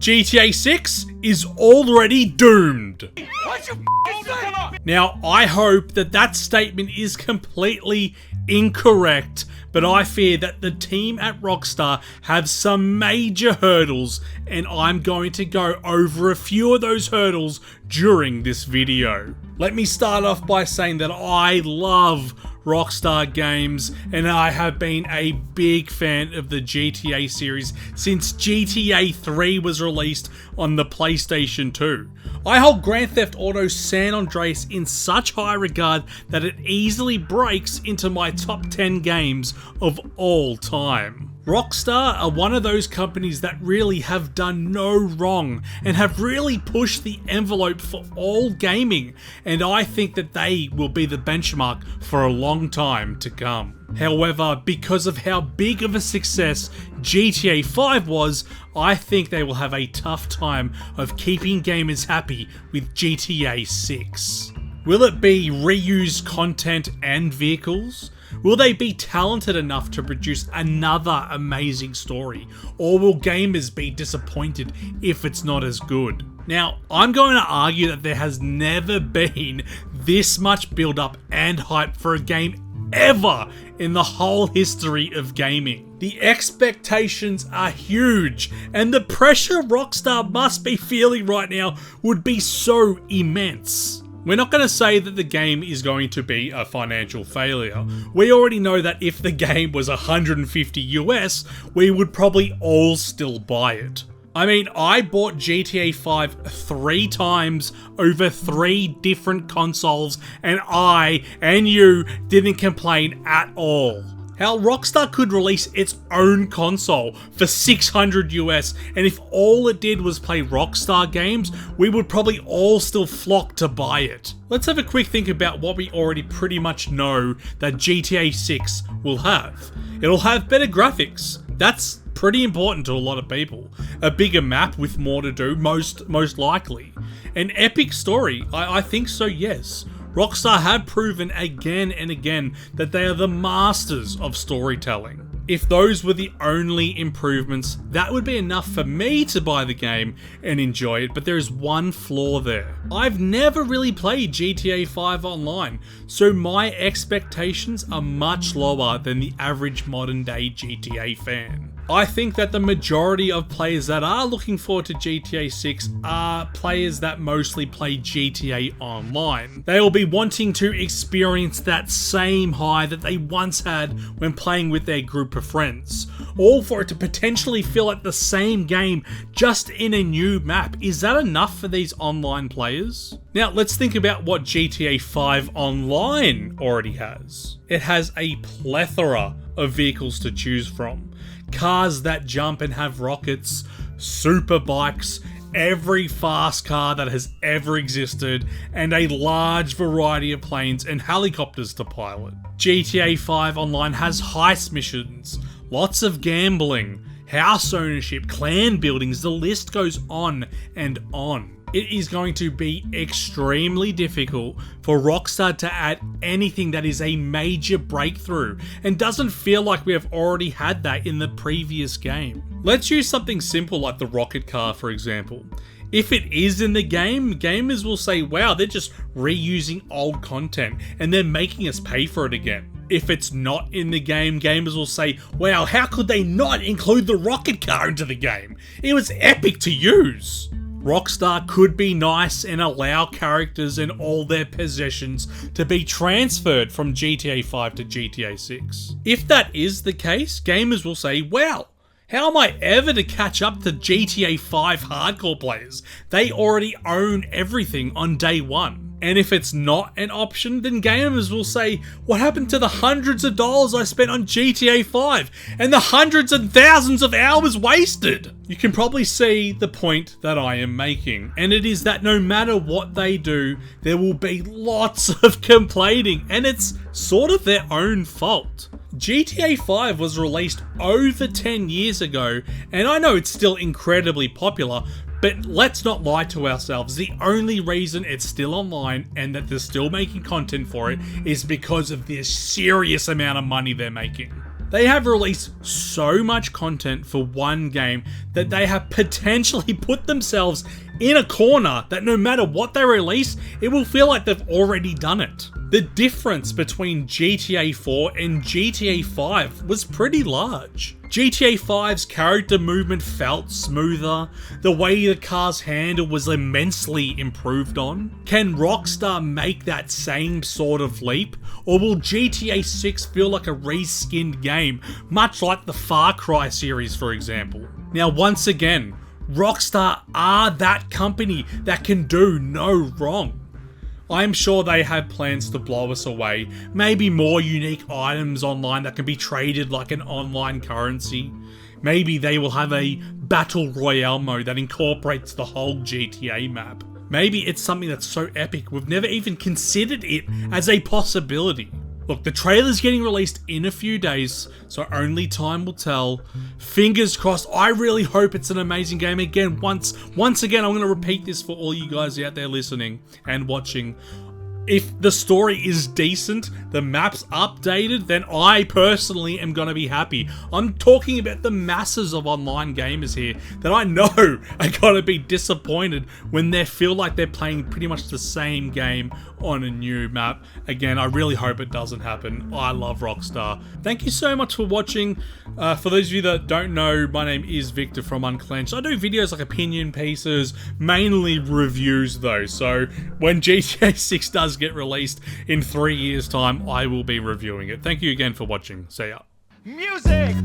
GTA 6 is already doomed. Now, I hope that that statement is completely incorrect, but I fear that the team at Rockstar have some major hurdles, and I'm going to go over a few of those hurdles during this video. Let me start off by saying that I love Rockstar games, and I have been a big fan of the GTA series since GTA 3 was released on the PlayStation 2. I hold Grand Theft Auto San Andreas in such high regard that it easily breaks into my top 10 games of all time. Rockstar are one of those companies that really have done no wrong and have really pushed the envelope for all gaming, and I think that they will be the benchmark for a long time to come. However, because of how big of a success GTA 5 was, I think they will have a tough time of keeping gamers happy with GTA 6. Will it be reused content and vehicles? Will they be talented enough to produce another amazing story? Or will gamers be disappointed if it's not as good? Now, I'm going to argue that there has never been this much build up and hype for a game ever in the whole history of gaming. The expectations are huge, and the pressure Rockstar must be feeling right now would be so immense. We're not going to say that the game is going to be a financial failure. We already know that if the game was $150 US, we would probably all still buy it. I mean, I bought GTA 5 3 times over 3 different consoles, and I and you didn't complain at all. How Rockstar could release its own console for $600 US, and if all it did was play Rockstar games, we would probably all still flock to buy it. Let's have a quick think about what we already pretty much know that GTA 6 will have. It'll have better graphics. That's pretty important to a lot of people. A bigger map with more to do, most likely. An epic story, I think so, yes. Rockstar have proven again and again that they are the masters of storytelling. If those were the only improvements, that would be enough for me to buy the game and enjoy it, but there is one flaw there. I've never really played GTA 5 online, so my expectations are much lower than the average modern day GTA fan. I think that the majority of players that are looking forward to GTA 6 are players that mostly play GTA Online. They will be wanting to experience that same high that they once had when playing with their group of friends. All for it to potentially feel like the same game, just in a new map. Is that enough for these online players? Now, let's think about what GTA 5 Online already has. It has a plethora of vehicles to choose from. Cars that jump and have rockets, super bikes, every fast car that has ever existed, and a large variety of planes and helicopters to pilot. GTA 5 Online has heist missions, lots of gambling, house ownership, clan buildings, the list goes on and on. It is going to be extremely difficult for Rockstar to add anything that is a major breakthrough and doesn't feel like we have already had that in the previous game. Let's use something simple like the rocket car, for example. If it is in the game, gamers will say, wow, they're just reusing old content and they're making us pay for it again. If it's not in the game, gamers will say, wow, how could they not include the rocket car into the game? It was epic to use. Rockstar could be nice and allow characters and all their possessions to be transferred from GTA 5 to GTA 6. If that is the case, gamers will say, wow, how am I ever to catch up to GTA 5 hardcore players? They already own everything on day one. And if it's not an option, then gamers will say, what happened to the hundreds of dollars I spent on GTA 5 and the hundreds and thousands of hours wasted? You can probably see the point that I am making, and it is that no matter what they do, there will be lots of complaining, and it's sort of their own fault. GTA 5 was released over 10 years ago, and I know it's still incredibly popular, but let's not lie to ourselves. The only reason it's still online and that they're still making content for it is because of the serious amount of money they're making. They have released so much content for one game that they have potentially put themselves in a corner that no matter what they release, it will feel like they've already done it. The difference between GTA 4 and GTA 5 was pretty large. GTA 5's character movement felt smoother, the way the cars handle was immensely improved on. Can Rockstar make that same sort of leap? Or will GTA 6 feel like a reskinned game, much like the Far Cry series for example? Now once again, Rockstar are that company that can do no wrong. I'm sure they have plans to blow us away, maybe more unique items online that can be traded like an online currency. Maybe they will have a Battle Royale mode that incorporates the whole GTA map. Maybe it's something that's so epic we've never even considered it as a possibility. Look, the trailer's getting released in a few days, so only time will tell. Fingers crossed. I really hope it's an amazing game. Again, once again, I'm going to repeat this for all you guys out there listening and watching. If the story is decent, the map's updated, then I personally am going to be happy. I'm talking about the masses of online gamers here that I know are going to be disappointed when they feel like they're playing pretty much the same game on a new map. Again, I really hope it doesn't happen. I love Rockstar. Thank you so much for watching. For those of you that don't know, my name is Victor from Unclenched. I do videos like opinion pieces, mainly reviews though. So when GTA 6 does get released in 3 years time, I will be reviewing it. Thank you again for watching. See ya. Music!